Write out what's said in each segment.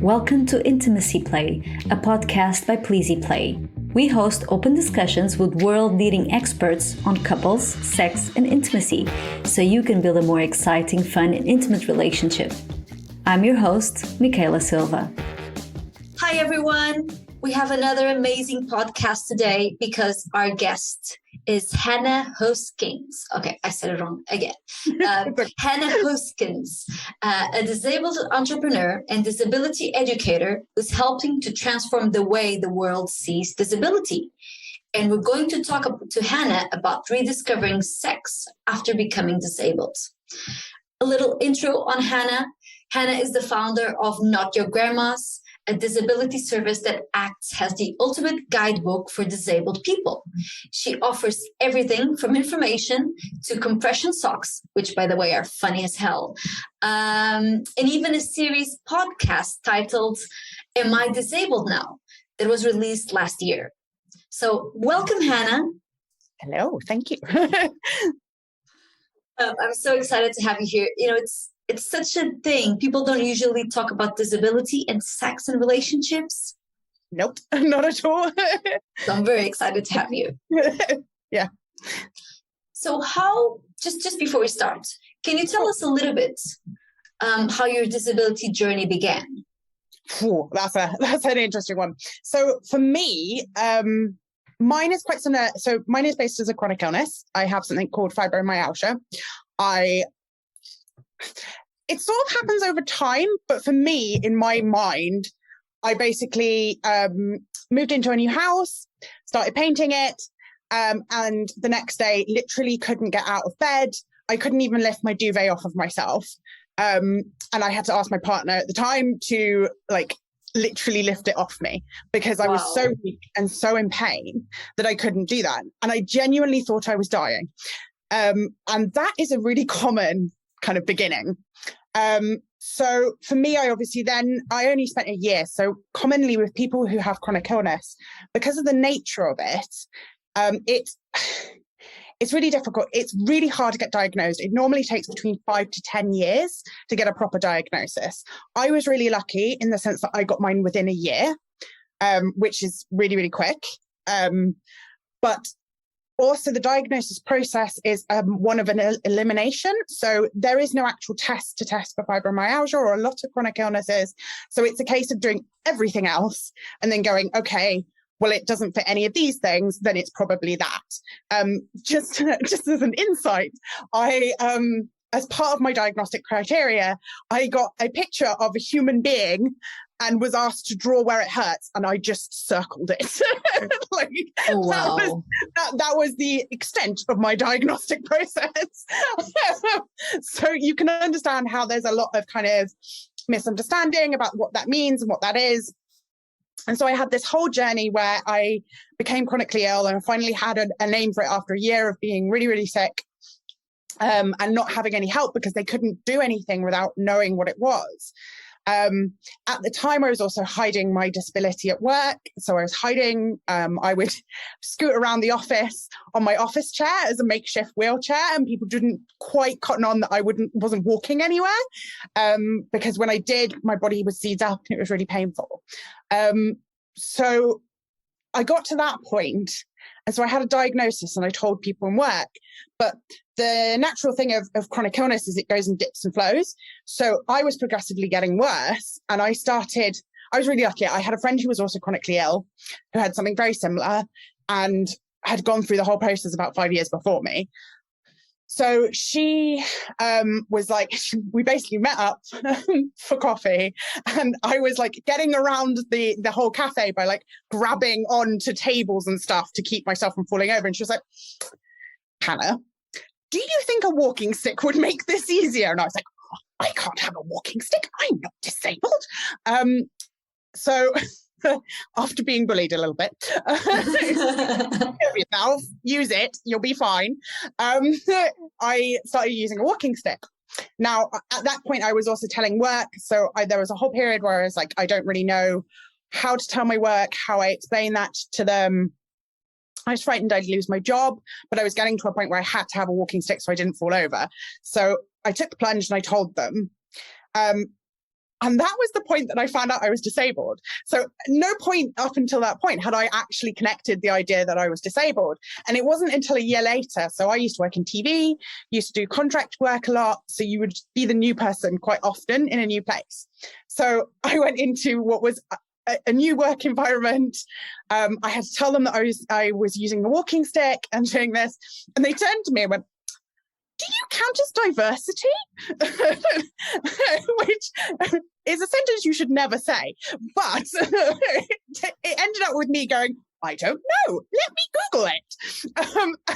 Welcome to Intimacy Play, a podcast by Pleasy Play. We host open discussions with world-leading experts on couples, sex, and intimacy, so you can build a more exciting, fun, and intimate relationship. I'm your host, Mikaela Silva. Hi, everyone. We have another amazing podcast today because our guest is Hannah Hoskins. Okay, I said it wrong again. Hannah Hoskins, a disabled entrepreneur and disability educator who's helping to transform the way the world sees disability. And we're going to talk to Hannah about rediscovering sex after becoming disabled. A little intro on Hannah. Hannah is the founder of Not Your Grandma's, a disability service that acts as the ultimate guidebook for disabled people. She offers everything from information to compression socks, which, by the way, are funny as hell, and even a series podcast titled Am I Disabled Now? That was released last year. So welcome, Hannah. Hello, thank you. I'm so excited to have you here. You know, it's such a thing. People don't usually talk about disability and sex and relationships. Nope, not at all. So I'm very excited to have you. Yeah. So just before we start, can you tell us a little bit how your disability journey began? That's an interesting one. So for me, mine is quite similar. So mine is based as a chronic illness. I have something called fibromyalgia. It sort of happens over time, but for me, in my mind, I basically moved into a new house, started painting it, and the next day literally couldn't get out of bed. I couldn't even lift my duvet off of myself. And I had to ask my partner at the time to literally lift it off me because I was so weak and so in pain that I couldn't do that. And I genuinely thought I was dying. And that is a really common kind of beginning. So for me, I only spent a year. So commonly with people who have chronic illness, because of the nature of it, it's really difficult. It's really hard to get diagnosed. It normally takes between 5 to 10 years to get a proper diagnosis. I was really lucky in the sense that I got mine within a year, which is really, really quick. But also, the diagnosis process is one of an elimination. So there is no actual test to test for fibromyalgia or a lot of chronic illnesses. So it's a case of doing everything else and then going, okay, well, it doesn't fit any of these things, then it's probably that. Just as an insight, as part of my diagnostic criteria, I got a picture of a human being and was asked to draw where it hurts, and I just circled it. Oh, wow. That was the extent of my diagnostic process. So you can understand how there's a lot of kind of misunderstanding about what that means and what that is. And so I had this whole journey where I became chronically ill and finally had a name for it after a year of being really, really sick. And not having any help because they couldn't do anything without knowing what it was. At the time, I was also hiding my disability at work. So I was hiding, I would scoot around the office on my office chair as a makeshift wheelchair, and people didn't quite cotton on that I wasn't walking anywhere. Because when I did, my body would seize up and it was really painful. So I got to that point. And so I had a diagnosis and I told people in work, but the natural thing of chronic illness is it goes in dips and flows. So I was progressively getting worse and I was really lucky. I had a friend who was also chronically ill, who had something very similar and had gone through the whole process about 5 years before me. So she was like, we basically met up for coffee, and I was getting around the whole cafe by grabbing onto tables and stuff to keep myself from falling over. And she was like, Hannah, do you think a walking stick would make this easier? And I was like, I can't have a walking stick. I'm not disabled. So after being bullied a little bit, yourself, use it, you'll be fine. I started using a walking stick. Now, at that point, I was also telling work. So there was a whole period where I was like, I don't really know how to tell my work, how I explain that to them. I was frightened I'd lose my job, but I was getting to a point where I had to have a walking stick so I didn't fall over. So I took the plunge and I told them. And that was the point that I found out I was disabled. So no point up until that point had I actually connected the idea that I was disabled. And it wasn't until a year later. So I used to work in TV, used to do contract work a lot. So you would be the new person quite often in a new place. So I went into what was a new work environment. I had to tell them that I was using a walking stick and doing this. And they turned to me and went, "Do you count as diversity?" Which is a sentence you should never say. But it ended up with me going, "I don't know. Let me Google it."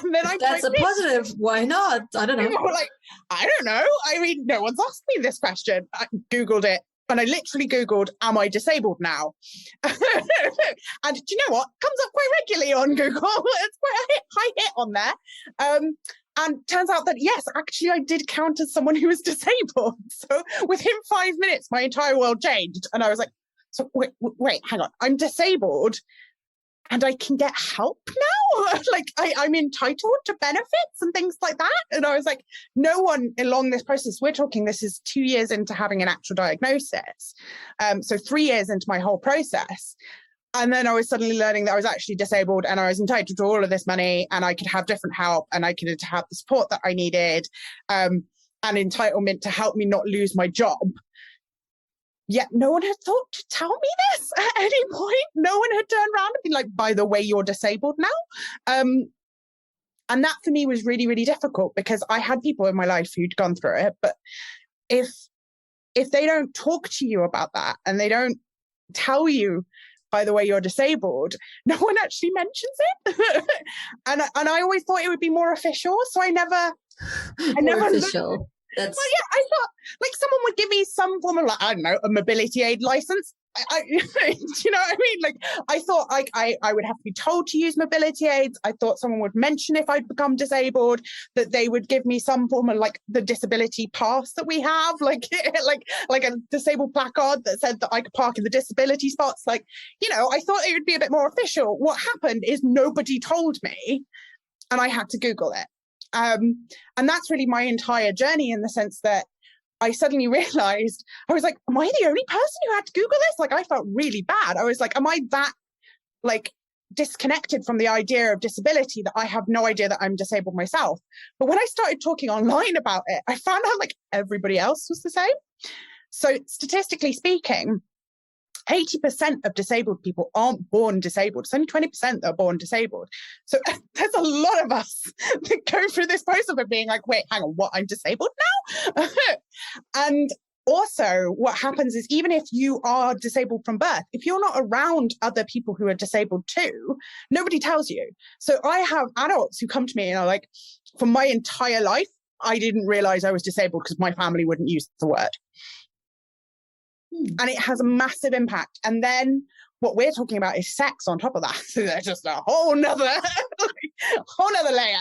And then That's a positive. Why not? I don't know. Like, I don't know. I mean, no one's asked me this question. I Googled it. And I literally Googled, "Am I disabled now?" And do you know what? Comes up quite regularly on Google. It's quite a high hit on there. And turns out that, yes, actually, I did count as someone who was disabled. So within 5 minutes, my entire world changed. And I was like, so wait, hang on. I'm disabled and I can get help now? Like, I'm entitled to benefits and things like that? And I was like, no one along this process, we're talking, this is 2 years into having an actual diagnosis. So 3 years into my whole process. And then I was suddenly learning that I was actually disabled and I was entitled to all of this money and I could have different help and I could have the support that I needed, and entitlement to help me not lose my job. Yet no one had thought to tell me this at any point. No one had turned around and been like, "By the way, you're disabled now." And that for me was really, really difficult because I had people in my life who'd gone through it. But if they don't talk to you about that and they don't tell you, "By the way, you're disabled," no one actually mentions it. and I always thought it would be more official. So I never official. Well, yeah, I thought like someone would give me some form of, like, I don't know, a mobility aid license. Do you know what I mean? Like, I thought like I would have to be told to use mobility aids. I thought someone would mention if I'd become disabled, that they would give me some form of like the disability pass that we have, like a disabled placard that said that I could park in the disability spots. Like, you know, I thought it would be a bit more official. What happened is nobody told me and I had to Google it. And that's really my entire journey, in the sense that I suddenly realized, I was like, am I the only person who had to Google this? Like, I felt really bad. I was like, am I that like disconnected from the idea of disability that I have no idea that I'm disabled myself? But when I started talking online about it, I found out like everybody else was the same. So statistically speaking, 80% of disabled people aren't born disabled. It's only 20% that are born disabled. So there's a lot of us that go through this process of being like, wait, hang on, what, I'm disabled now? And also what happens is, even if you are disabled from birth, if you're not around other people who are disabled too, nobody tells you. So I have adults who come to me and are like, for my entire life, I didn't realize I was disabled because my family wouldn't use the word. And it has a massive impact. And then what we're talking about is sex on top of that. So there's just a whole nother layer.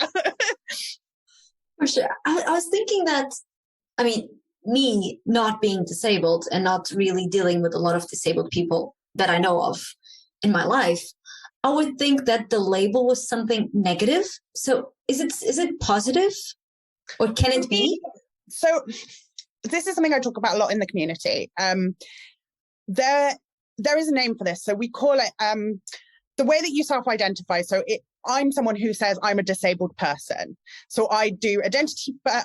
For sure. I was thinking that, I mean, me not being disabled and not really dealing with a lot of disabled people that I know of in my life, I would think that the label was something negative. So is it positive, or can it be? So this is something I talk about a lot in the community. There is a name for this. So we call it the way that you self-identify. So I'm someone who says I'm a disabled person. So I do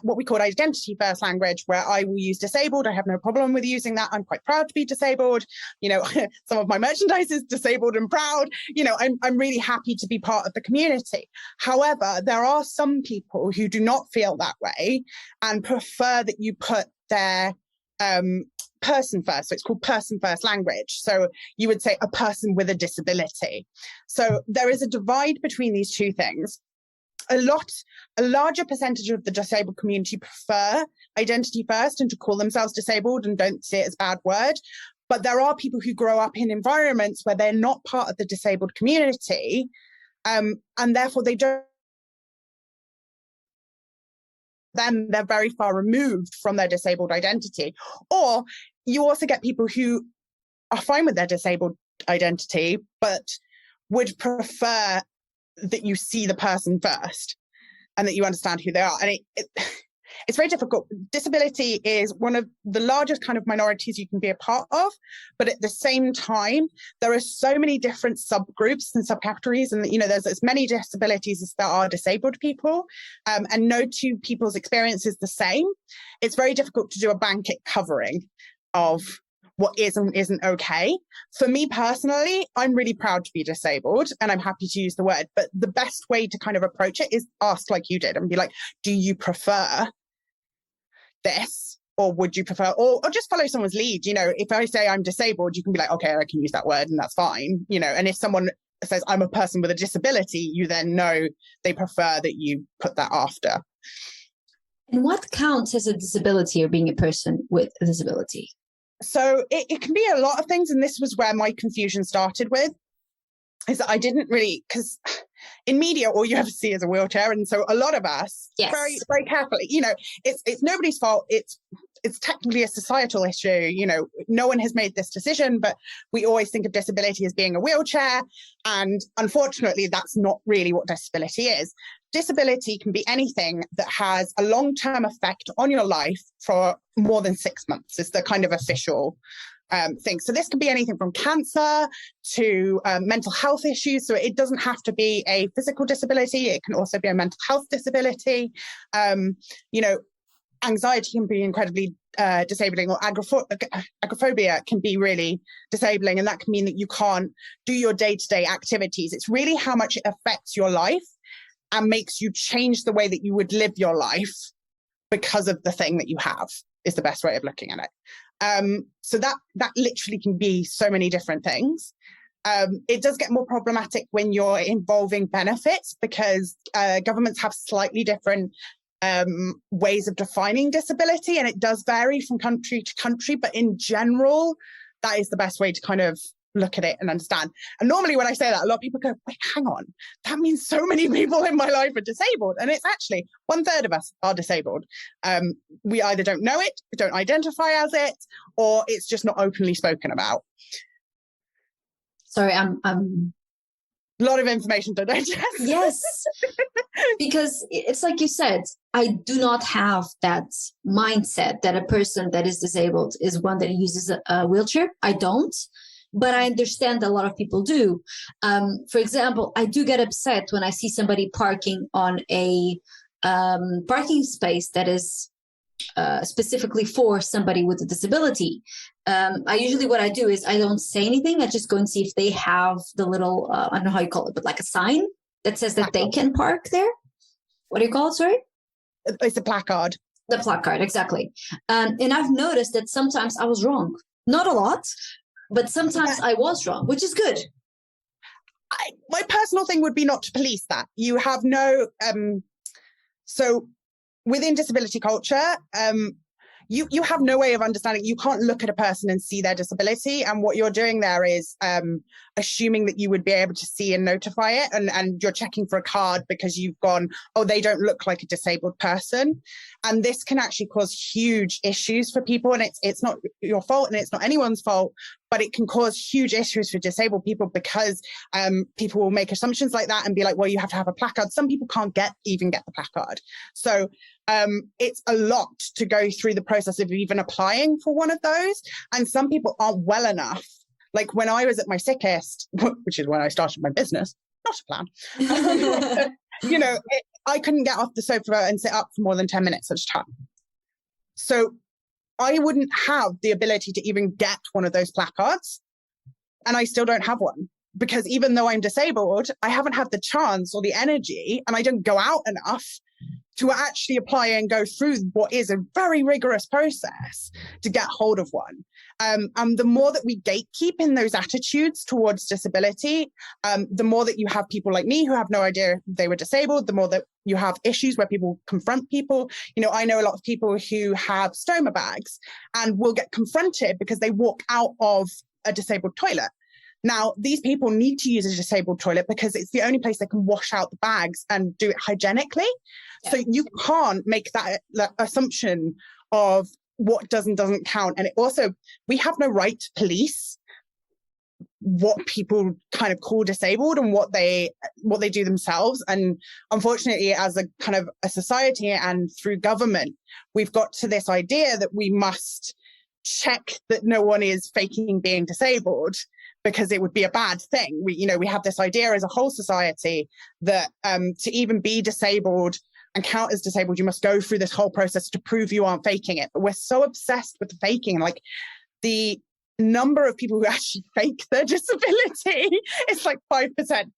what we call identity first language, where I will use disabled. I have no problem with using that. I'm quite proud to be disabled. You know, some of my merchandise is disabled and proud. You know, I'm really happy to be part of the community. However, there are some people who do not feel that way and prefer that you put their person first. So it's called person first language. So you would say a person with a disability. So there is a divide between these two things. A larger percentage of the disabled community prefer identity first and to call themselves disabled and don't see it as a bad word. But there are people who grow up in environments where they're not part of the disabled community, and therefore they don't. Then they're very far removed from their disabled identity. Or you also get people who are fine with their disabled identity, but would prefer that you see the person first and that you understand who they are. And it's very difficult. Disability is one of the largest kind of minorities you can be a part of, but at the same time, there are so many different subgroups and subcategories, and there's as many disabilities as there are disabled people, and no two people's experience is the same. It's very difficult to do a blanket covering of what is and isn't okay. For me personally, I'm really proud to be disabled and I'm happy to use the word, but the best way to kind of approach it is ask like you did and be like, do you prefer this, or would you prefer, or just follow someone's lead? If I say I'm disabled, you can be like, okay, I can use that word and that's fine. And if someone says I'm a person with a disability, you then know they prefer that you put that after. And what counts as a disability or being a person with a disability? So it can be a lot of things. And this was where my confusion started with, is that I didn't really, because in media, all you ever see is a wheelchair. And so a lot of us, yes, very, very carefully, it's nobody's fault. It's technically a societal issue. No one has made this decision, but we always think of disability as being a wheelchair. And unfortunately, that's not really what disability is. Disability can be anything that has a long-term effect on your life for more than 6 months, is the kind of official thing. So this can be anything from cancer to mental health issues. So it doesn't have to be a physical disability. It can also be a mental health disability. Anxiety can be incredibly disabling, or agoraphobia can be really disabling. And that can mean that you can't do your day-to-day activities. It's really how much it affects your life and makes you change the way that you would live your life because of the thing that you have, is the best way of looking at it. So that literally can be so many different things. It does get more problematic when you're involving benefits, because governments have slightly different ways of defining disability, and it does vary from country to country. But in general, that is the best way to kind of look at it and understand. And normally when I say that, a lot of people go, wait, hang on, that means so many people in my life are disabled. And it's actually 1/3 of us are disabled. We either don't know it, don't identify as it, or it's just not openly spoken about. Sorry, I'm a lot of information to digest. Yes, because it's like you said, I do not have that mindset that a person that is disabled is one that uses a wheelchair. I don't. But I understand a lot of people do. For example, I do get upset when I see somebody parking on a parking space that is specifically for somebody with a disability. What I do is I don't say anything. I just go and see if they have the little, I don't know how you call it, but like a sign that says that they can park there. What do you call it? Sorry? It's a placard. The placard, exactly. And I've noticed that sometimes I was wrong. Not a lot, but sometimes I was wrong, which is good. My personal thing would be not to police that. You have no, so within disability culture, you have no way of understanding. You can't look at a person and see their disability. And what you're doing there is assuming that you would be able to see and notify it. And you're checking for a card because you've gone, oh, they don't look like a disabled person. And this can actually cause huge issues for people. And it's not your fault and it's not anyone's fault, but it can cause huge issues for disabled people because people will make assumptions like that and be like, well, you have to have a placard. Some people can't even get the placard. So it's a lot to go through the process of even applying for one of those. And some people aren't well enough. Like when I was at my sickest, which is when I started my business, not a plan, I couldn't get off the sofa and sit up for more than 10 minutes at a time. So I wouldn't have the ability to even get one of those placards. And I still don't have one because even though I'm disabled, I haven't had the chance or the energy, and I don't go out enough to actually apply and go through what is a very rigorous process to get hold of one. And the more that we gatekeep in those attitudes towards disability, the more that you have people like me who have no idea they were disabled, the more that you have issues where people confront people. I know a lot of people who have stoma bags and will get confronted because they walk out of a disabled toilet. Now, these people need to use a disabled toilet because it's the only place they can wash out the bags and do it hygienically. Yeah. So you can't make that assumption of what does and doesn't count. And it also, we have no right to police what people kind of call disabled and what they do themselves. And unfortunately, as a kind of a society and through government, we've got to this idea that we must check that no one is faking being disabled, because it would be a bad thing. We have this idea as a whole society that to even be disabled and count as disabled, you must go through this whole process to prove you aren't faking it. But we're so obsessed with the faking, like the number of people who actually fake their disability is like 5%.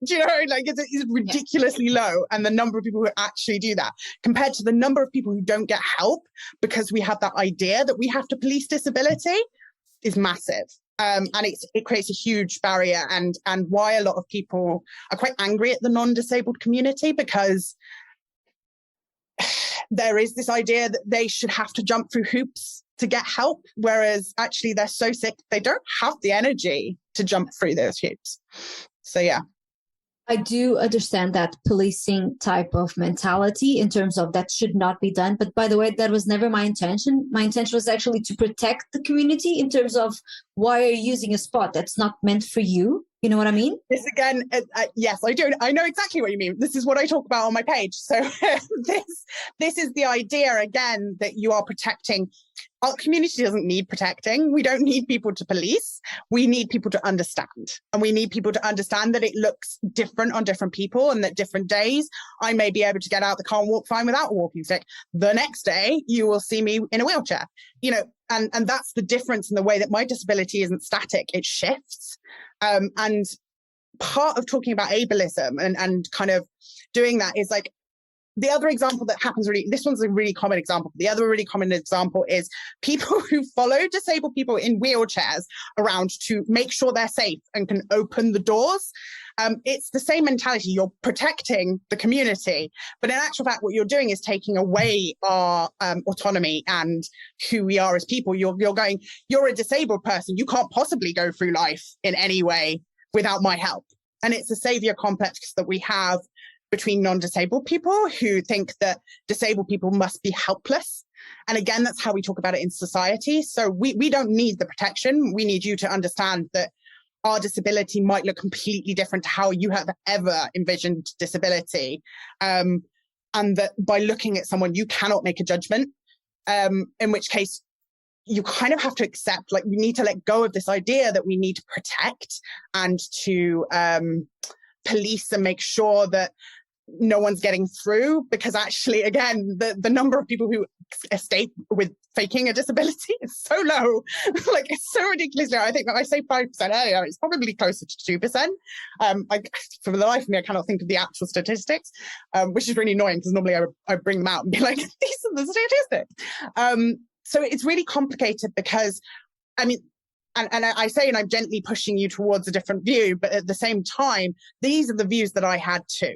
Do you know, like it's ridiculously low. And the number of people who actually do that compared to the number of people who don't get help because we have that idea that we have to police disability is massive. And it creates a huge barrier, and why a lot of people are quite angry at the non-disabled community, because there is this idea that they should have to jump through hoops to get help, whereas actually they're so sick, they don't have the energy to jump through those hoops. So, yeah. I do understand that policing type of mentality in terms of that should not be done. But by the way, that was never my intention. My intention was actually to protect the community in terms of why are you using a spot that's not meant for you? You know what I mean? This again, yes, I do. I know exactly what you mean. This is what I talk about on my page. So this is the idea, again, that you are protecting. Our community doesn't need protecting. We don't need people to police. We need people to understand. And we need people to understand that it looks different on different people, and that different days I may be able to get out the car and walk fine without a walking stick. The next day, you will see me in a wheelchair. You know, and that's the difference in the way that my disability isn't static. It shifts. And part of talking about ableism and kind of doing that is like, the other example that happens this one's a really common example. The other really common example is people who follow disabled people in wheelchairs around to make sure they're safe and can open the doors. It's the same mentality. You're protecting the community, but in actual fact, what you're doing is taking away our autonomy and who we are as people. You're going, you're a disabled person. You can't possibly go through life in any way without my help. And it's a savior complex that we have between non-disabled people who think that disabled people must be helpless. And again, that's how we talk about it in society. So we don't need the protection. We need you to understand that our disability might look completely different to how you have ever envisioned disability. And that by looking at someone, you cannot make a judgment, in which case you kind of have to accept, like, we need to let go of this idea that we need to protect and to police and make sure that no one's getting through, because actually, again, the number of people who escape with faking a disability is so low. Like, it's so ridiculously low. I think that I say 5% earlier, it's probably closer to 2%. For the life of me, I cannot think of the actual statistics, which is really annoying, because normally I bring them out and be like, these are the statistics. So it's really complicated, because, I mean, and I say, and I'm gently pushing you towards a different view, but at the same time, these are the views that I had too.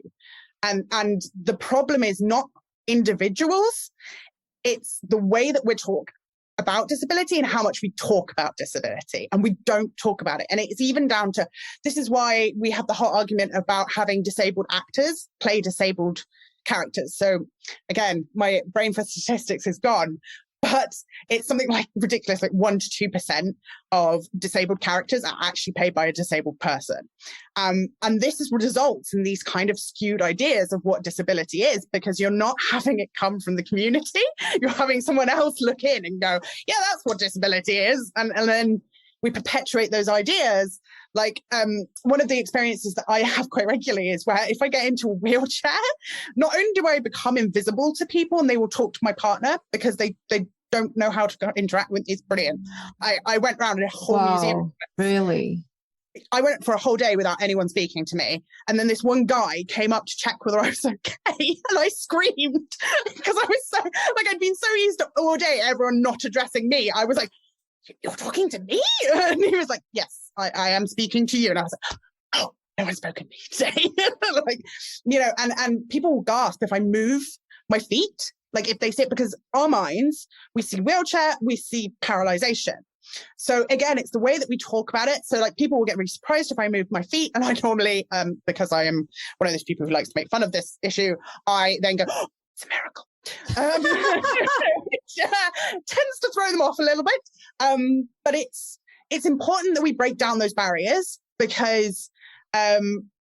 And the problem is not individuals, it's the way that we talk about disability and how much we talk about disability, and we don't talk about it. And it's even down to, this is why we have the whole argument about having disabled actors play disabled characters. So again, my brain for statistics is gone. But it's something like ridiculous, like 1% to 2% of disabled characters are actually played by a disabled person. And this is what results in these kind of skewed ideas of what disability is, because you're not having it come from the community. You're having someone else look in and go, yeah, that's what disability is. And then we perpetuate those ideas. Like, one of the experiences that I have quite regularly is where if I get into a wheelchair, not only do I become invisible to people and they will talk to my partner because they don't know how to interact with, it's brilliant. I went around in a whole museum. Really? I went for a whole day without anyone speaking to me. And then this one guy came up to check whether I was okay. And I screamed because I was so, like, I'd been so used to all day everyone not addressing me. I was like, you're talking to me? And he was like, yes, I am speaking to you. And I was like, oh, no one's spoken to me today. Like, you know, and people will gasp if I move my feet, like if they sit, because our minds, we see wheelchair, we see paralyzation. So again, it's the way that we talk about it. So like people will get really surprised if I move my feet. And I normally, because I am one of those people who likes to make fun of this issue, I then go, oh, it's a miracle. Which tends to throw them off a little bit. But it's important that we break down those barriers because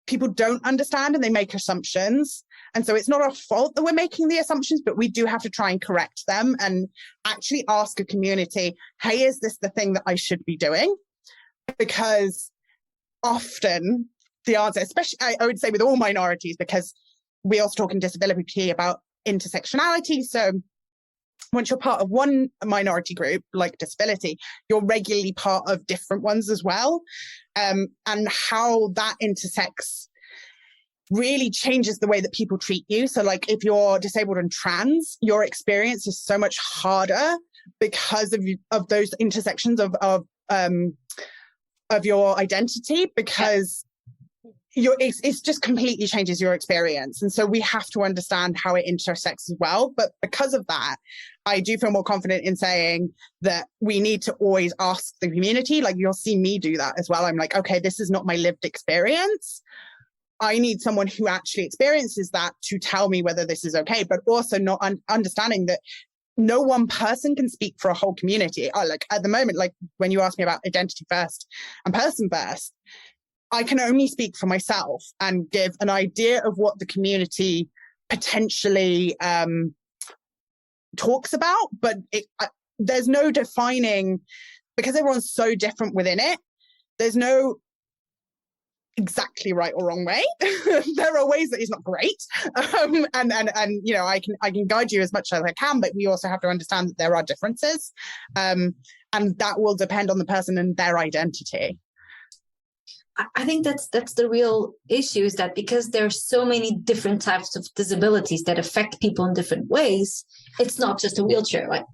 people don't understand and they make assumptions. And so it's not our fault that we're making the assumptions, but we do have to try and correct them and actually ask a community, hey, is this the thing that I should be doing? Because often the answer, especially I would say with all minorities, because we also talk in disability about intersectionality. So once you're part of one minority group, like disability, you're regularly part of different ones as well. And how that intersects really changes the way that people treat you. So like if you're disabled and trans, your experience is so much harder because of those intersections of your identity, because it's just completely changes your experience. And so we have to understand how it intersects as well. But because of that, I do feel more confident in saying that we need to always ask the community. Like you'll see me do that as well. I'm like, okay, this is not my lived experience. I need someone who actually experiences that to tell me whether this is okay, but also not understanding that no one person can speak for a whole community. Like at the moment, like when you ask me about identity first and person first, I can only speak for myself and give an idea of what the community potentially talks about, but there's no defining, because everyone's so different within it, there's no exactly right or wrong way. There are ways that it's not great, and you know, I can guide you as much as I can, but we also have to understand that there are differences, and that will depend on the person and their identity. I think that's the real issue, is that because there's so many different types of disabilities that affect people in different ways, it's not just a wheelchair like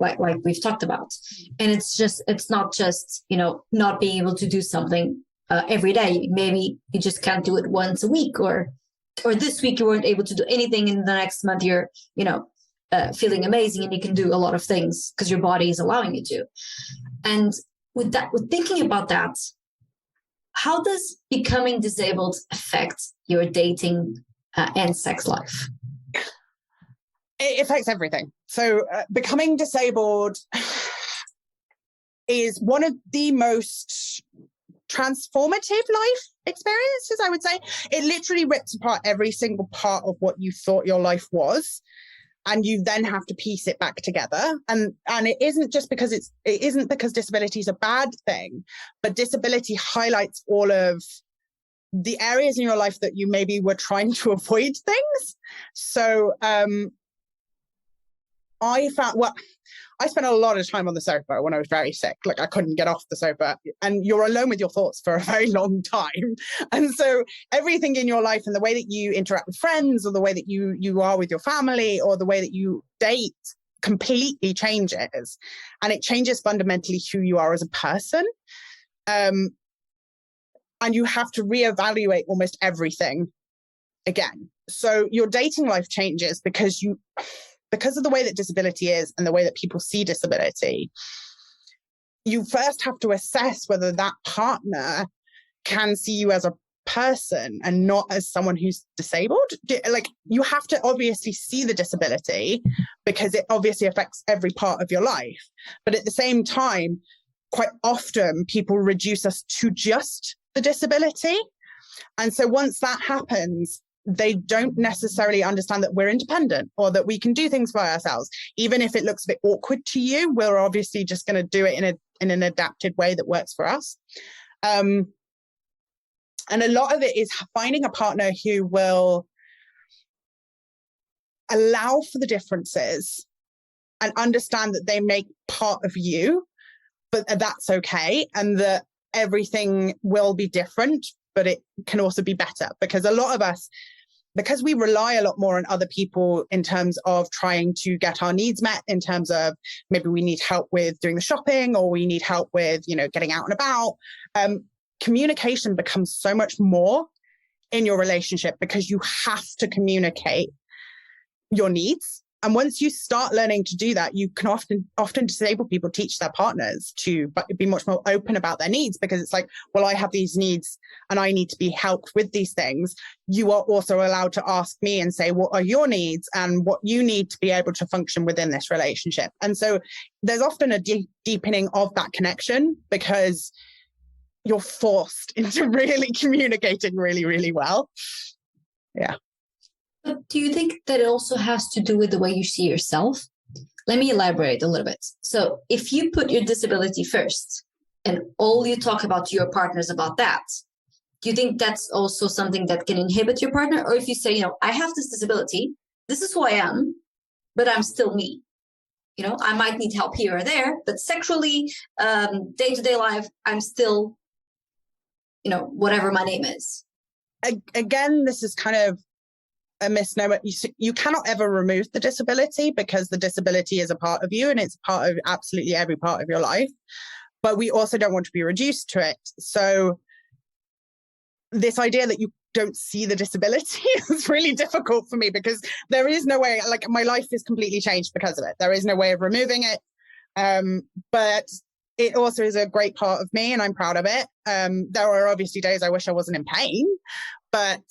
we've talked about, and it's not just, you know, not being able to do something every day. Maybe you just can't do it once a week, or this week you weren't able to do anything, and the next month you're, you know, feeling amazing and you can do a lot of things because your body is allowing you to. And with thinking about that, how does becoming disabled affect your dating and sex life? It affects everything. So becoming disabled is one of the most transformative life experiences, I would say. It literally rips apart every single part of what you thought your life was, and you then have to piece it back together. And it isn't just because it isn't because disability is a bad thing, but disability highlights all of the areas in your life that you maybe were trying to avoid things. So I spent a lot of time on the sofa when I was very sick. Like I couldn't get off the sofa, and you're alone with your thoughts for a very long time. And so everything in your life and the way that you interact with friends, or the way that you are with your family, or the way that you date completely changes. And it changes fundamentally who you are as a person. And you have to reevaluate almost everything again. So your dating life changes because of the way that disability is and the way that people see disability. You first have to assess whether that partner can see you as a person and not as someone who's disabled. Like you have to obviously see the disability because it obviously affects every part of your life. But at the same time, quite often people reduce us to just the disability. And so once that happens, they don't necessarily understand that we're independent or that we can do things by ourselves. Even if it looks a bit awkward to you, we're obviously just going to do it in an adapted way that works for us. And a lot of it is finding a partner who will allow for the differences and understand that they make part of you, but that's okay, and that everything will be different, but it can also be better. Because a lot of us, because we rely a lot more on other people in terms of trying to get our needs met, in terms of maybe we need help with doing the shopping, or we need help with, you know, getting out and about. Communication becomes so much more in your relationship because you have to communicate your needs. And once you start learning to do that, you can often disabled people teach their partners to be much more open about their needs, because it's like, well, I have these needs and I need to be helped with these things. You are also allowed to ask me and say, what are your needs and what you need to be able to function within this relationship? And so there's often a deepening of that connection, because you're forced into really communicating really, really well. Yeah. But do you think that it also has to do with the way you see yourself? Let me elaborate a little bit. So if you put your disability first and all you talk about to your partners about that, do you think that's also something that can inhibit your partner? Or if you say, I have this disability, this is who I am, but I'm still me. I might need help here or there, but sexually, day-to-day life, I'm still, whatever my name is. Again, this is kind of a misnomer. You cannot ever remove the disability, because the disability is a part of you and it's part of absolutely every part of your life. But we also don't want to be reduced to it. So this idea that you don't see the disability is really difficult for me, because there is no way, like, my life is completely changed because of it. There is no way of removing it. But it also is a great part of me and I'm proud of it. There are obviously days I wish I wasn't in pain, but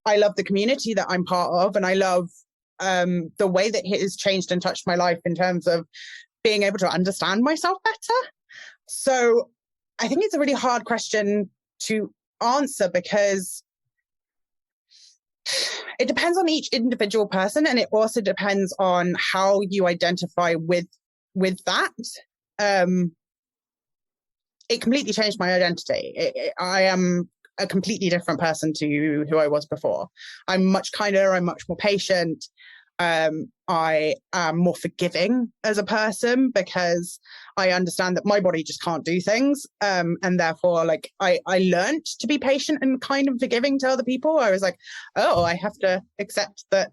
I love the community that I'm part of, and I love the way that it has changed and touched my life in terms of being able to understand myself better. So I think it's a really hard question to answer, because it depends on each individual person, and it also depends on how you identify with that. It completely changed my identity. I am a completely different person to who I was before. I'm much kinder, I'm much more patient. I am more forgiving as a person, because I understand that my body just can't do things. And therefore, like, I learned to be patient and kind and forgiving to other people. I was like, oh, I have to accept that,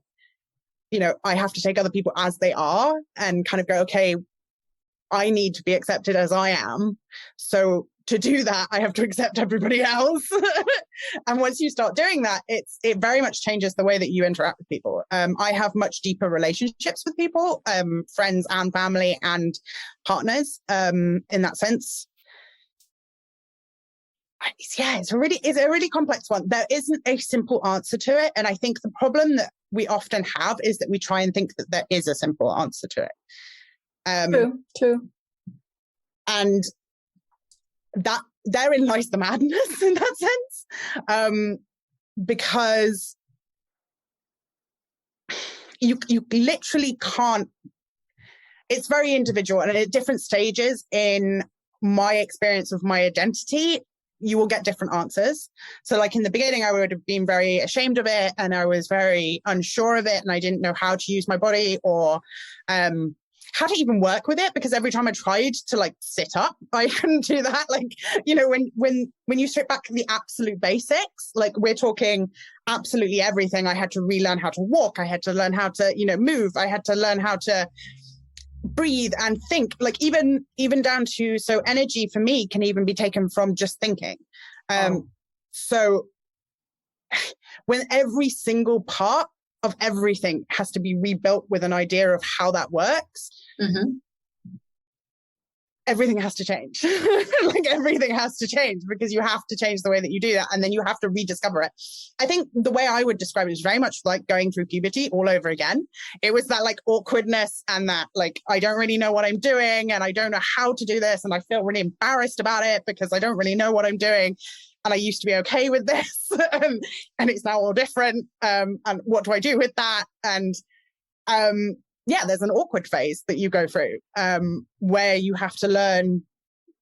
I have to take other people as they are and kind of go, okay, I need to be accepted as I am. So to do that, I have to accept everybody else. And once you start doing that, it very much changes the way that you interact with people. I have much deeper relationships with people, friends and family and partners, in that sense. Yeah, it's a really complex one. There isn't a simple answer to it. And I think the problem that we often have is that we try and think that there is a simple answer to it. True. And that therein lies the madness in that sense, because you literally can't. It's very individual, and at different stages in my experience of my identity, you will get different answers. So like in the beginning, I would have been very ashamed of it, and I was very unsure of it, and I didn't know how to use my body or how to even work with it, because every time I tried to like sit up, I couldn't do that. Like, when you strip back the absolute basics, like we're talking absolutely everything. I had to relearn how to walk. I had to learn how to, move. I had to learn how to breathe and think, like even down to, so energy for me can even be taken from just thinking. So when every single part of everything has to be rebuilt with an idea of how that works, everything has to change. Like everything has to change, because you have to change the way that you do that, and then you have to rediscover it. I think the way I would describe it is very much like going through puberty all over again. It was that like awkwardness and that like, I don't really know what I'm doing and I don't know how to do this, and I feel really embarrassed about it because I don't really know what I'm doing. And I used to be okay with this, and it's now all different. And what do I do with that? And there's an awkward phase that you go through, where you have to learn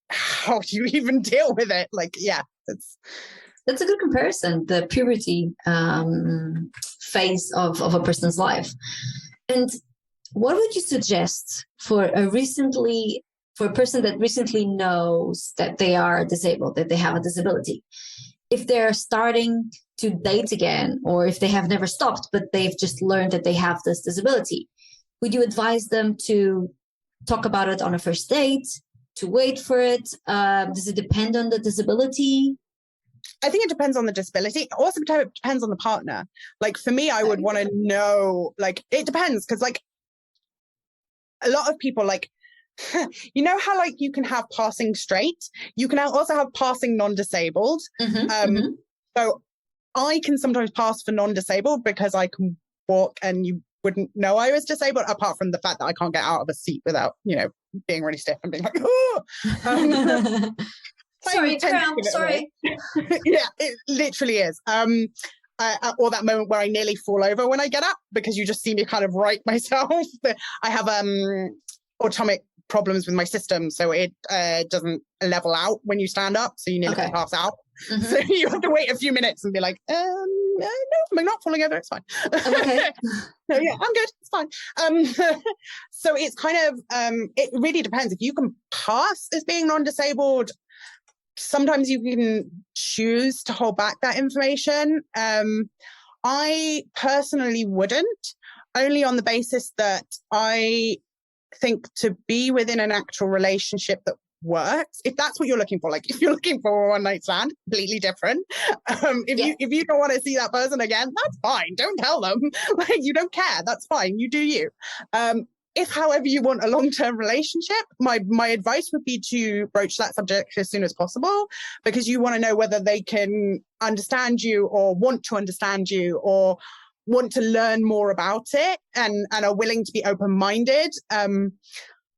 how to even deal with it. Like, that's a good comparison. The puberty phase of a person's life. And what would you suggest for a person that recently knows that they are disabled, that they have a disability, if they're starting to date again, or if they have never stopped, but they've just learned that they have this disability? Would you advise them to talk about it on a first date, to wait for it? Does it depend on the disability? I think it depends on the disability. It also depends on the partner. Like for me, I would want to know, like, it depends, because like a lot of people, like, how like you can have passing straight, you can also have passing non-disabled. So I can sometimes pass for non-disabled because I can walk and you wouldn't know I was disabled, apart from the fact that I can't get out of a seat without, being really stiff and being like, oh. Sorry, sorry. Yeah, it literally is. Or that moment where I nearly fall over when I get up because you just see me kind of right myself. I have autonomic problems with my system, so it doesn't level out when you stand up, so you nearly pass out. Mm-hmm. So you have to wait a few minutes and be like, no, I'm not falling over, it's fine. Okay. So yeah, I'm good, it's fine. So it's kind of, it really depends. If you can pass as being non-disabled, sometimes you can choose to hold back that information. I personally wouldn't, only on the basis that I think to be within an actual relationship that works, if that's what you're looking for, like if you're looking for a one-night stand, completely different. If you don't want to see that person again, that's fine, don't tell them. Like, you don't care, that's fine, you do you. If, however, you want a long-term relationship, my advice would be to broach that subject as soon as possible, because you want to know whether they can understand you or want to understand you or want to learn more about it and are willing to be open-minded.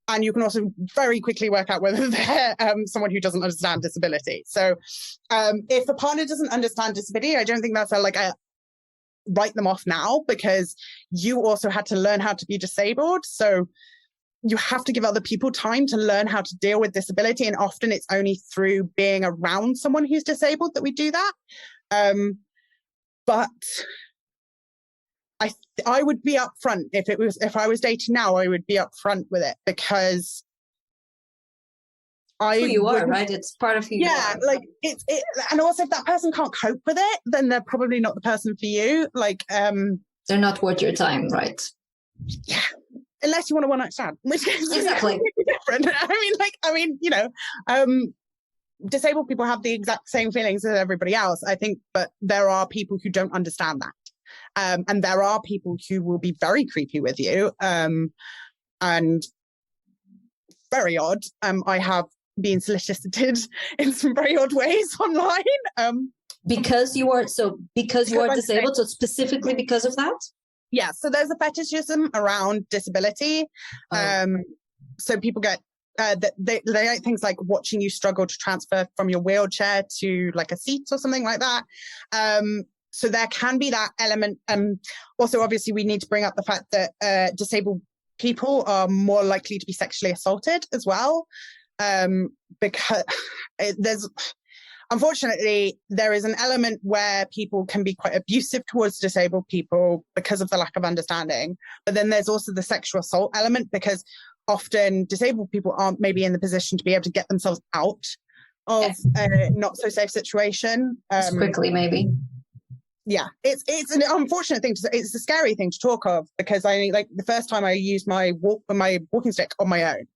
And you can also very quickly work out whether they're someone who doesn't understand disability. So if a partner doesn't understand disability, I don't think that's a write them off now, because you also had to learn how to be disabled. So you have to give other people time to learn how to deal with disability. And often it's only through being around someone who's disabled that we do that. But I would be upfront if I was dating now, I would be upfront with it, because who you are, right? It's part of who you are. Yeah, like it, and also if that person can't cope with it, then they're probably not the person for you. Like, they're not worth your time, right? Yeah, unless you want a one-night stand, which is exactly different. I mean, you know, disabled people have the exact same feelings as everybody else, I think, but there are people who don't understand that. And there are people who will be very creepy with you, and very odd. I have been solicited in some very odd ways online. Because you are disabled, so specifically because of that? Yeah, so there's a fetishism around disability. So people get they like things like watching you struggle to transfer from your wheelchair to like a seat or something like that. So there can be that element. Also, obviously, we need to bring up the fact that disabled people are more likely to be sexually assaulted as well, because unfortunately, there is an element where people can be quite abusive towards disabled people because of the lack of understanding. But then there's also the sexual assault element, because often disabled people aren't maybe in the position to be able to get themselves out of a not so safe situation. As quickly, maybe. Yeah, it's an unfortunate thing it's a scary thing to talk of, because I like the first time I used my walking stick on my own,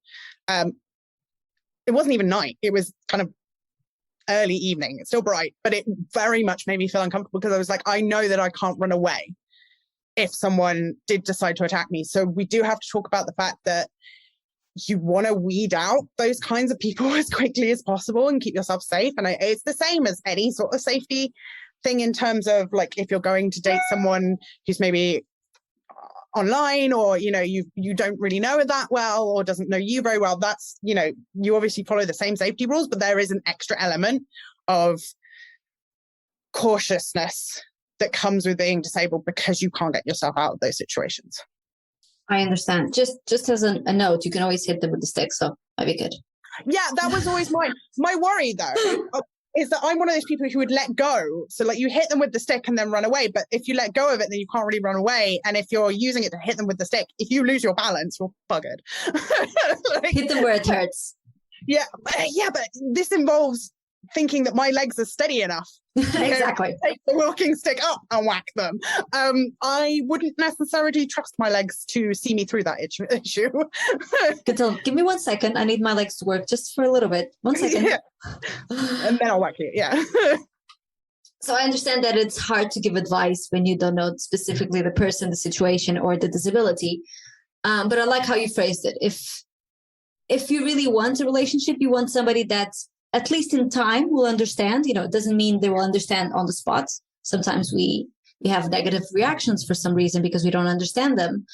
it wasn't even night, it was kind of early evening, it's still bright, but it very much made me feel uncomfortable, because I was like, I know that I can't run away if someone did decide to attack me. So we do have to talk about the fact that you want to weed out those kinds of people as quickly as possible and keep yourself safe. And it's the same as any sort of safety thing, in terms of like, if you're going to date someone who's maybe online, or you know, you don't really know it that well, or doesn't know you very well, that's, you know, you obviously follow the same safety rules, but there is an extra element of cautiousness that comes with being disabled, because you can't get yourself out of those situations. I understand. Just as a note, you can always hit them with the stick, so might be good. Yeah, that was always my worry though. Is that I'm one of those people who would let go. So like, you hit them with the stick and then run away. But if you let go of it, then you can't really run away. And if you're using it to hit them with the stick, if you lose your balance, you're buggered. Like, hit them where it hurts. Yeah, but this involves thinking that my legs are steady enough. Exactly. Take the walking stick up and whack them. I wouldn't necessarily trust my legs to see me through that issue. Give me 1 second. I need my legs to work just for a little bit. 1 second. Yeah. And then I'll whack you. Yeah. So I understand that it's hard to give advice when you don't know specifically the person, the situation, or the disability. But I like how you phrased it. If you really want a relationship, you want somebody that's at least in time will understand. You know, it doesn't mean they will understand on the spot. Sometimes we have negative reactions for some reason because we don't understand them.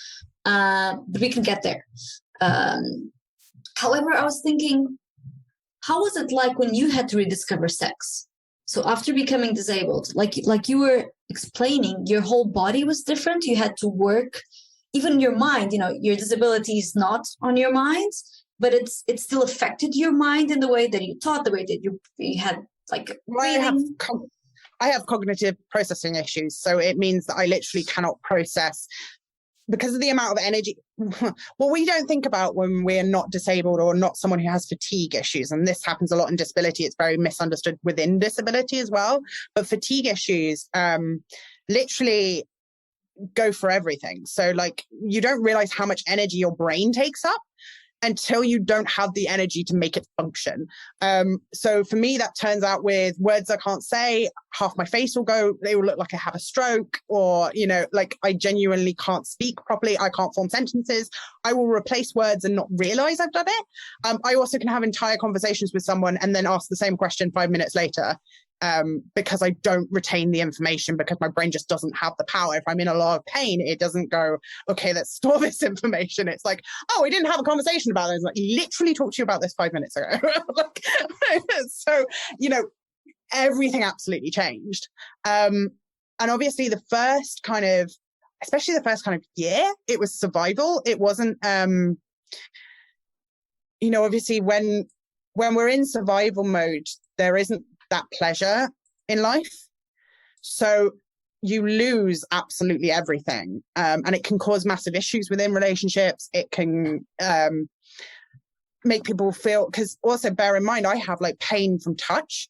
But we can get there. However, I was thinking, how was it like when you had to rediscover sex? So after becoming disabled, like you were explaining, your whole body was different. You had to work, even your mind. Your disability is not on your mind, but it still affected your mind in the way that you thought, the way that you had like breathing. I have cognitive processing issues, so it means that I literally cannot process because of the amount of energy. What we don't think about when we're not disabled or not someone who has fatigue issues, and this happens a lot in disability, it's very misunderstood within disability as well, but fatigue issues literally go for everything. So like you don't realize how much energy your brain takes up until you don't have the energy to make it function. So for me, that turns out with words I can't say, half my face will go, they will look like I have a stroke, or, like I genuinely can't speak properly. I can't form sentences. I will replace words and not realize I've done it. I also can have entire conversations with someone and then ask the same question 5 minutes later. Because I don't retain the information, because my brain just doesn't have the power. If I'm in a lot of pain, it doesn't go, okay, let's store this information. It's like, oh, we didn't have a conversation about it. It's like, literally talked to you about this 5 minutes ago. So, everything absolutely changed. And obviously especially the first kind of year, it was survival. It wasn't, obviously when we're in survival mode, there isn't that pleasure in life. So you lose absolutely everything. And it can cause massive issues within relationships. It can make people feel, because also bear in mind, I have like pain from touch.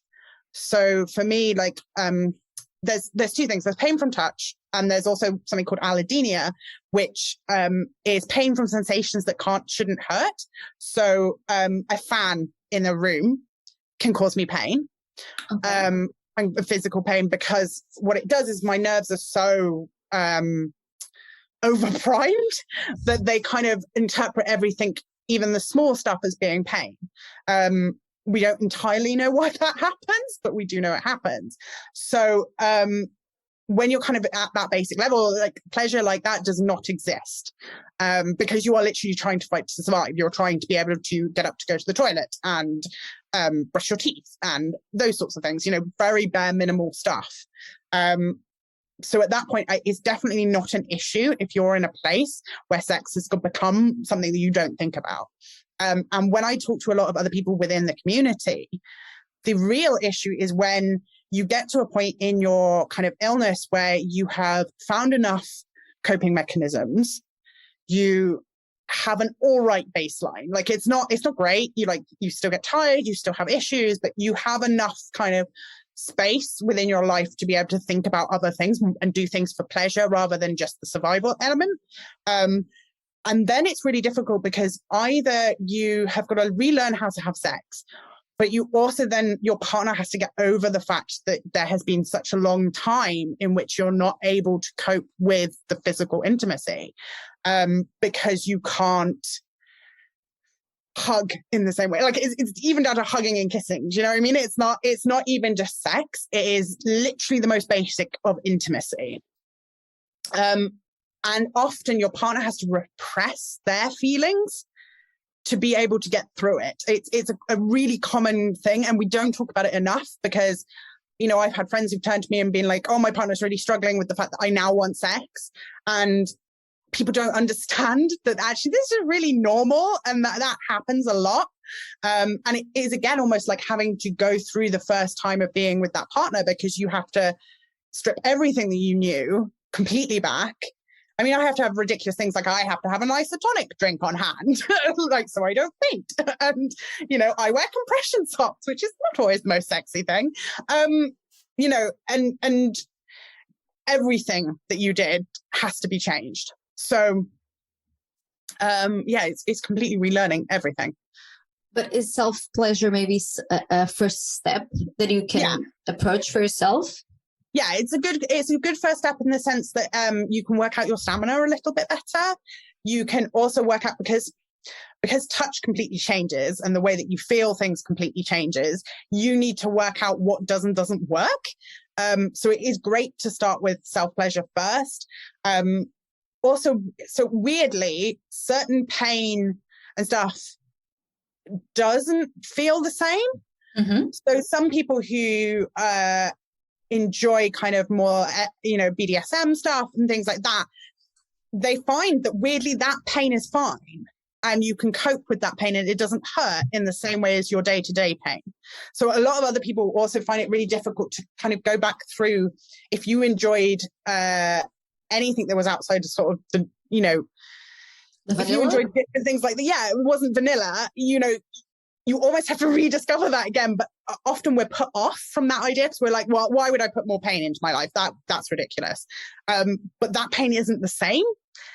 So for me, like there's two things. There's pain from touch, and there's also something called allodynia, which is pain from sensations that shouldn't hurt. So a fan in a room can cause me pain. Okay. And physical pain, because what it does is my nerves are so overprimed that they kind of interpret everything, even the small stuff, as being pain. We don't entirely know why that happens, but we do know it happens. So when you're kind of at that basic level, like pleasure like that does not exist, because you are literally trying to fight to survive. You're trying to be able to get up to go to the toilet and brush your teeth and those sorts of things, very bare minimal stuff. So at that point, it's definitely not an issue if you're in a place where sex has become something that you don't think about. And when I talk to a lot of other people within the community, the real issue is when you get to a point in your kind of illness where you have found enough coping mechanisms, you have an all right baseline. Like it's not great. You still get tired, you still have issues, but you have enough kind of space within your life to be able to think about other things and do things for pleasure rather than just the survival element. And then it's really difficult, because either you have got to relearn how to have sex, but you also then, your partner has to get over the fact that there has been such a long time in which you're not able to cope with the physical intimacy, because you can't hug in the same way. Like it's even down to hugging and kissing. Do you know what I mean? It's not even just sex. It is literally the most basic of intimacy. And often your partner has to repress their feelings to be able to get through it. It's a really common thing, and we don't talk about it enough, because, I've had friends who've turned to me and been like, oh, my partner's really struggling with the fact that I now want sex. And people don't understand that actually this is really normal, and that happens a lot. And it is, again, almost like having to go through the first time of being with that partner, because you have to strip everything that you knew completely back. I mean, I have to have ridiculous things, like I have to have an isotonic drink on hand, like so I don't faint. And, I wear compression socks, which is not always the most sexy thing. And everything that you did has to be changed. So, it's completely relearning everything. But is self-pleasure maybe a first step that you can approach for yourself? Yeah, it's a good first step, in the sense that you can work out your stamina a little bit better. You can also work out, because touch completely changes and the way that you feel things completely changes, you need to work out what does and doesn't work. So it is great to start with self-pleasure first. Also, so weirdly, certain pain and stuff doesn't feel the same. Mm-hmm. So some people who enjoy kind of more, BDSM stuff and things like that, they find that weirdly that pain is fine. And you can cope with that pain and it doesn't hurt in the same way as your day-to-day pain. So a lot of other people also find it really difficult to kind of go back through if you enjoyed anything that was outside of sort of the, if you enjoyed different things like that, it wasn't vanilla, you almost have to rediscover that again. But often we're put off from that idea because we're like, well, why would I put more pain into my life? That's ridiculous. But that pain isn't the same.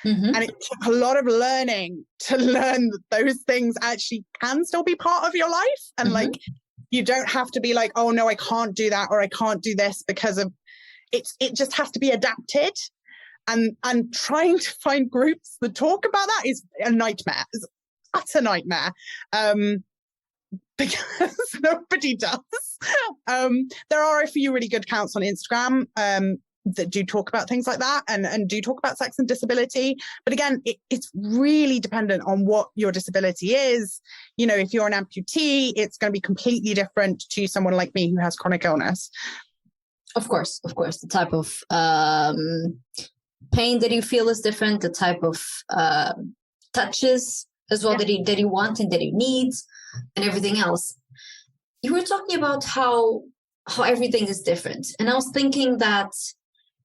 Mm-hmm. And it took a lot of learning to learn that those things actually can still be part of your life. And like, you don't have to be like, oh no, I can't do that, or I can't do this because of it just has to be adapted. And trying to find groups that talk about that is a nightmare. It's an utter nightmare. Because nobody does. There are a few really good accounts on Instagram that do talk about things like that and do talk about sex and disability. But again, it's really dependent on what your disability is. If you're an amputee, it's going to be completely different to someone like me who has chronic illness. Of course, the type of pain that you feel is different, the type of touches as well that you want and that you need, and everything else. You were talking about how everything is different, and I was thinking that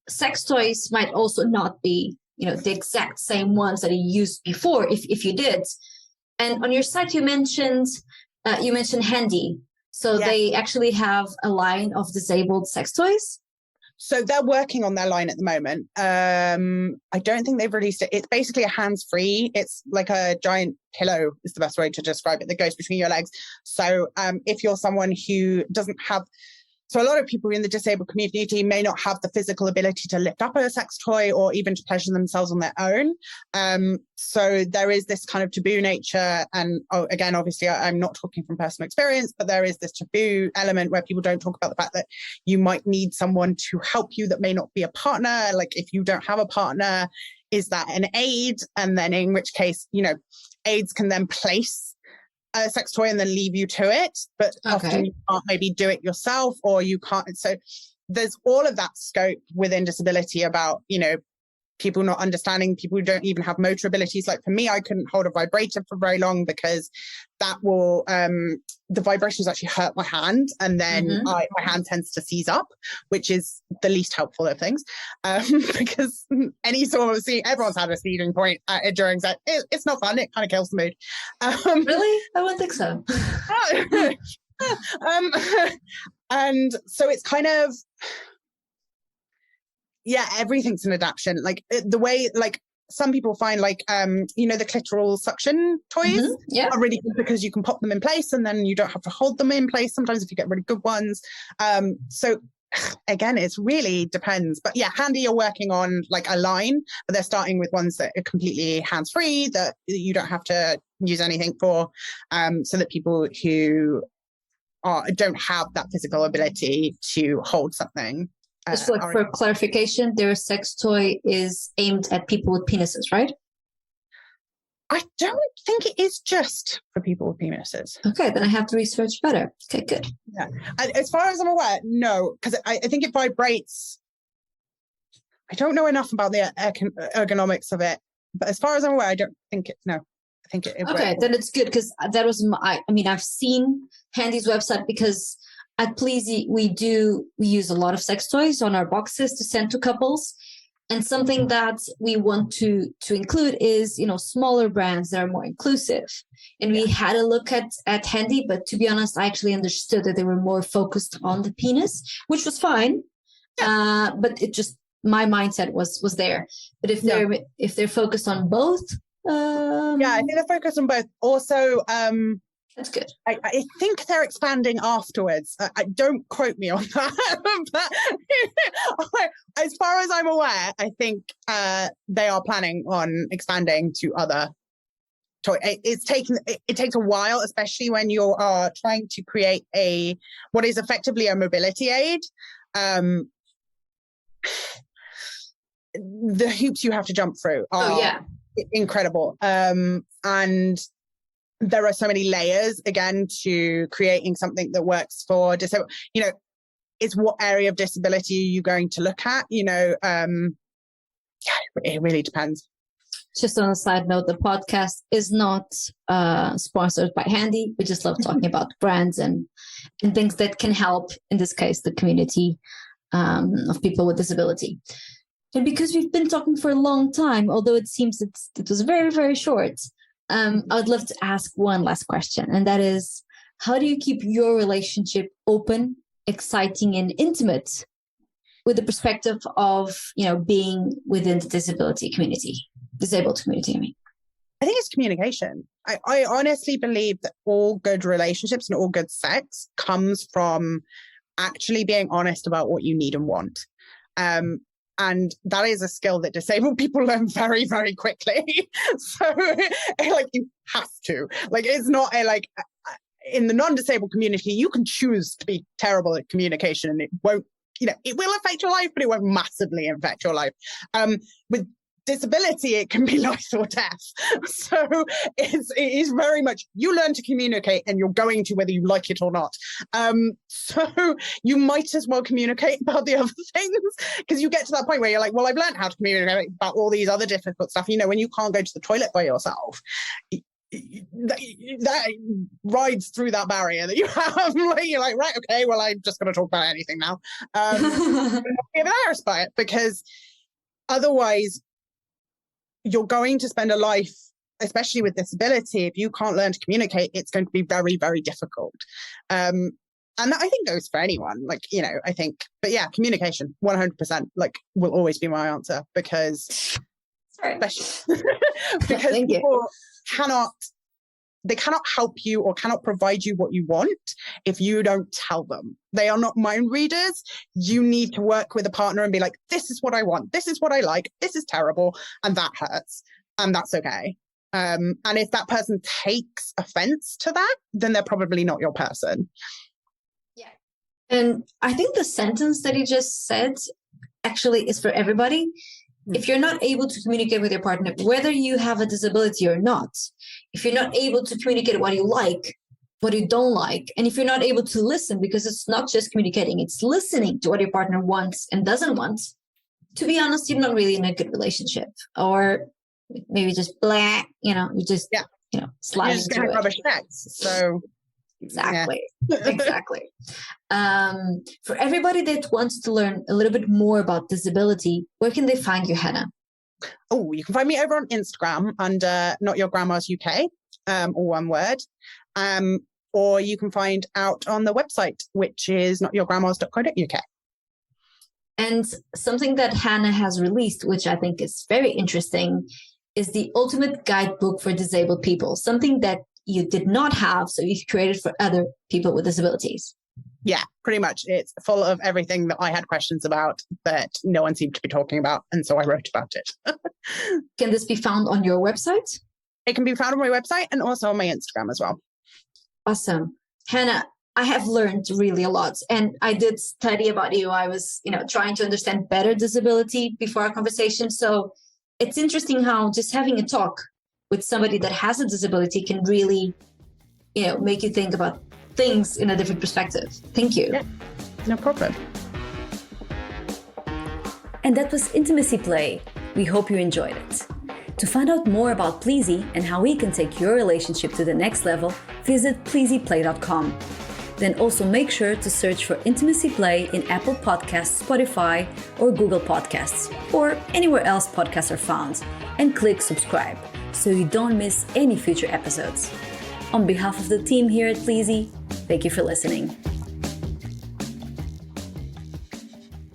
sex toys might also not be, the exact same ones that you used before, if you did. And on your site, you mentioned Handy, so they actually have a line of disabled sex toys. So they're working on their line at the moment. I don't think they've released it. It's basically a hands-free. It's like a giant pillow is the best way to describe it, that goes between your legs. So if you're someone who doesn't have, so a lot of people in the disabled community may not have the physical ability to lift up a sex toy or even to pleasure themselves on their own. So there is this kind of taboo nature. And again, obviously, I'm not talking from personal experience, but there is this taboo element where people don't talk about the fact that you might need someone to help you that may not be a partner. Like if you don't have a partner, is that an aid? And then in which case, aids can then place a sex toy and then leave you to it, but often you can't maybe do it yourself, or you can't. So there's all of that scope within disability about, people not understanding, people who don't even have motor abilities. Like for me, I couldn't hold a vibrator for very long because that will, the vibrations actually hurt my hand. And then my hand tends to seize up, which is the least helpful of things. Because any sort of everyone's had a seizing point during sex. It's not fun. It kind of kills the mood. Really? I wouldn't think so. And so it's kind of, everything's an adaptation. Like the way, like some people find like, the clitoral suction toys are really good because you can pop them in place and then you don't have to hold them in place sometimes if you get really good ones. So again, it's really depends. But Handy are working on like a line, but they're starting with ones that are completely hands-free, that you don't have to use anything for, so that people who don't have that physical ability to hold something. Just like for clarification, their sex toy is aimed at people with penises, right? I don't think it is just for people with penises. Okay, then I have to research better. Okay, good. Yeah, and as far as I'm aware, no, because I think it vibrates. I don't know enough about the ergonomics of it, but as far as I'm aware, I don't think it. No, I think it. Okay, then it's good because that was I've seen Handy's website because at Pleasy, we use a lot of sex toys on our boxes to send to couples. And something that we want to include is, smaller brands that are more inclusive. And we had a look at Handy, but to be honest, I actually understood that they were more focused on the penis, which was fine. But it just, my mindset was there. But if they're focused on both. I think they're focused on both. Also, that's good. I think they're expanding afterwards. I don't quote me on that. But as far as I'm aware, I think they are planning on expanding to other toys. It takes a while, especially when you are trying to create what is effectively a mobility aid. The hoops you have to jump through are incredible. And there are so many layers, again, to creating something that works for disabled, it's what area of disability are you going to look at? It really depends. Just on a side note, the podcast is not sponsored by Handy. We just love talking about brands and things that can help, in this case, the community of people with disability. And because we've been talking for a long time, although it seems it was very, very short, I would love to ask one last question. And that is, how do you keep your relationship open, exciting, and intimate with the perspective of, being within the disabled community, I mean? I think it's communication. I honestly believe that all good relationships and all good sex comes from actually being honest about what you need and want. And that is a skill that disabled people learn very, very quickly. So you have to, it's not in the non-disabled community, you can choose to be terrible at communication and it won't, it will affect your life, but it won't massively affect your life. With disability, it can be life or death. So it is very much, you learn to communicate and you're going to whether you like it or not. So you might as well communicate about the other things, because you get to that point where you're like, well, I've learned how to communicate about all these other difficult stuff. When you can't go to the toilet by yourself, that rides through that barrier that you have. You're like, right, okay, well, I'm just going to talk about anything now. I'm embarrassed by it, because otherwise you're going to spend a life, especially with disability, if you can't learn to communicate, it's going to be very, very difficult. And that, I think, goes for anyone. I think, but yeah, communication, 100%, will always be my answer, because people cannot help you or cannot provide you what you want if you don't tell them. They are not mind readers. You need to work with a partner and be like, this is what I want. This is what I like. This is terrible. And that hurts. And that's okay. And if that person takes offense to that, then they're probably not your person. Yeah. And I think the sentence that you just said actually is for everybody. If you're not able to communicate with your partner, whether you have a disability or not, if you're not able to communicate what you like, what you don't like, and if you're not able to listen, because it's not just communicating, it's listening to what your partner wants and doesn't want, to be honest, you're not really in a good relationship. Or maybe just blah, you just, slide you're just into it. Rubbish sex, so... Exactly. Yeah. Exactly. For everybody that wants to learn a little bit more about disability, where can they find you, Hannah? Oh, you can find me over on Instagram under Not Your Grandma's UK, all one word. Or you can find out on the website, which is notyourgrandmas.co.uk. And something that Hannah has released, which I think is very interesting, is the ultimate guidebook for disabled people, something that you did not have, so you created for other people with disabilities. Yeah, pretty much. It's full of everything that I had questions about that no one seemed to be talking about. And so I wrote about it. Can this be found on your website? It can be found on my website and also on my Instagram as well. Awesome. Hannah, I have learned really a lot. And I did study about you. I was, trying to understand better disability before our conversation. So it's interesting how just having a talk with somebody that has a disability can really, make you think about things in a different perspective. Thank you. Yeah, no problem. And that was Intimacy Play. We hope you enjoyed it. To find out more about Pleasy and how we can take your relationship to the next level, visit pleasyplay.com. Then also make sure to search for Intimacy Play in Apple Podcasts, Spotify, or Google Podcasts, or anywhere else podcasts are found, and click subscribe so you don't miss any future episodes. On behalf of the team here at Pleasy, thank you for listening.